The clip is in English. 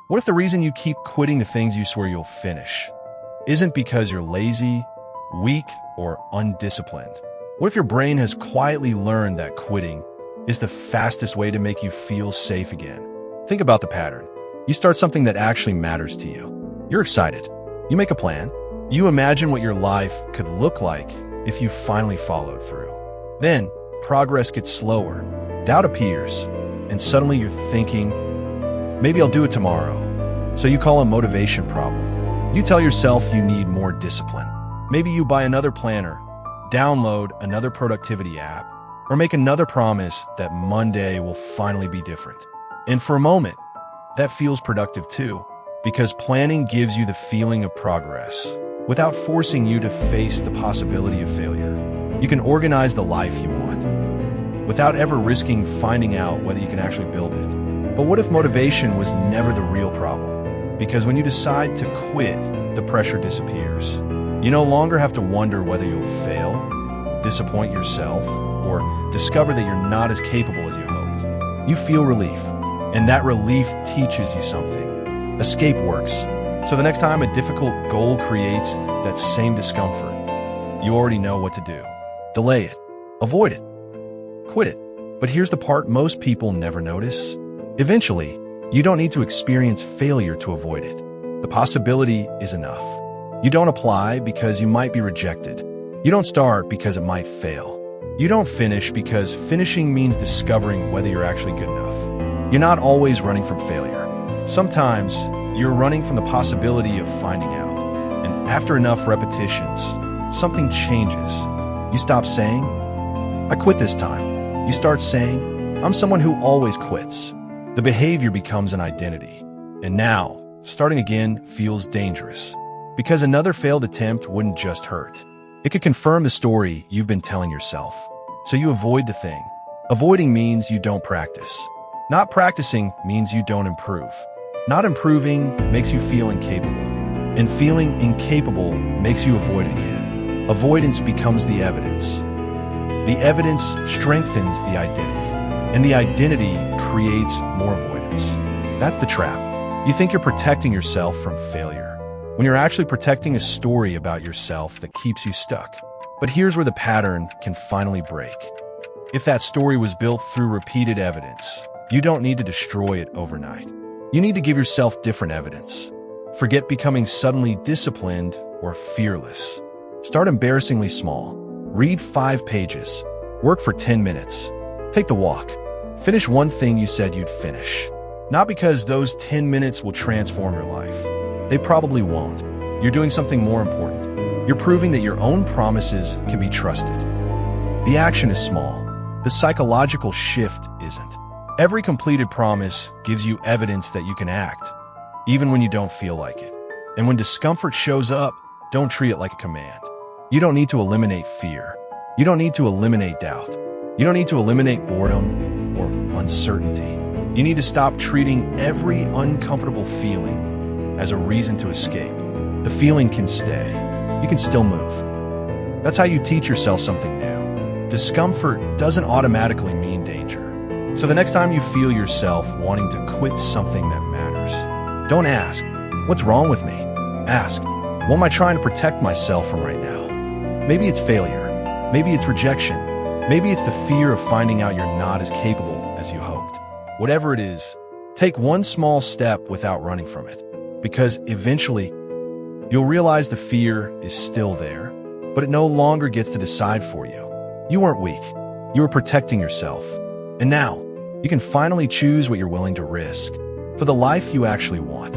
What if the reason you keep quitting the things you swear you'll finish isn't because you're lazy, weak, or undisciplined? What if your brain has quietly learned that quitting is the fastest way to make you feel safe again? Think about the pattern. You start something that actually matters to you. You're excited. You make a plan. You imagine what your life could look like if you finally followed through. Then, progress gets slower, doubt appears, and suddenly you're thinking, maybe I'll do it tomorrow. So you call a motivation problem. You tell yourself you need more discipline. Maybe you buy another planner, download another productivity app, or make another promise that Monday will finally be different. And for a moment, that feels productive too, because planning gives you the feeling of progress without forcing you to face the possibility of failure. You can organize the life you want without ever risking finding out whether you can actually build it. But what if motivation was never the real problem? Because when you decide to quit, the pressure disappears. You no longer have to wonder whether you'll fail, disappoint yourself, or discover that you're not as capable as you hoped. You feel relief, and that relief teaches you something. Escape works. So the next time a difficult goal creates that same discomfort, you already know what to do. Delay it. Avoid it. Quit it. But here's the part most people never notice. Eventually, you don't need to experience failure to avoid it. The possibility is enough. You don't apply because you might be rejected. You don't start because it might fail. You don't finish because finishing means discovering whether you're actually good enough. You're not always running from failure. Sometimes, you're running from the possibility of finding out. And after enough repetitions, something changes. You stop saying, I quit this time. You start saying, I'm someone who always quits. The behavior becomes an identity. And now, starting again feels dangerous. Because another failed attempt wouldn't just hurt. It could confirm the story you've been telling yourself. So you avoid the thing. Avoiding means you don't practice. Not practicing means you don't improve. Not improving makes you feel incapable. And feeling incapable makes you avoid it again. Avoidance becomes the evidence. The evidence strengthens the identity. And the identity creates more avoidance. That's the trap. You think you're protecting yourself from failure, when you're actually protecting a story about yourself that keeps you stuck. But here's where the pattern can finally break. If that story was built through repeated evidence, you don't need to destroy it overnight. You need to give yourself different evidence. Forget becoming suddenly disciplined or fearless. Start embarrassingly small. Read 5 pages. Work for 10 minutes. Take the walk. Finish one thing you said you'd finish. Not because those 10 minutes will transform your life. They probably won't. You're doing something more important. You're proving that your own promises can be trusted. The action is small. The psychological shift isn't. Every completed promise gives you evidence that you can act, even when you don't feel like it. And when discomfort shows up, don't treat it like a command. You don't need to eliminate fear. You don't need to eliminate doubt. You don't need to eliminate boredom or uncertainty. You need to stop treating every uncomfortable feeling as a reason to escape. The feeling can stay. You can still move. That's how you teach yourself something new. Discomfort doesn't automatically mean danger. So the next time you feel yourself wanting to quit something that matters, don't ask, what's wrong with me? Ask, what am I trying to protect myself from right now? Maybe it's failure. Maybe it's rejection. Maybe it's the fear of finding out you're not as capable as you hoped. Whatever it is, take one small step without running from it. Because eventually, you'll realize the fear is still there, but it no longer gets to decide for you. You weren't weak. You were protecting yourself. And now, you can finally choose what you're willing to risk for the life you actually want.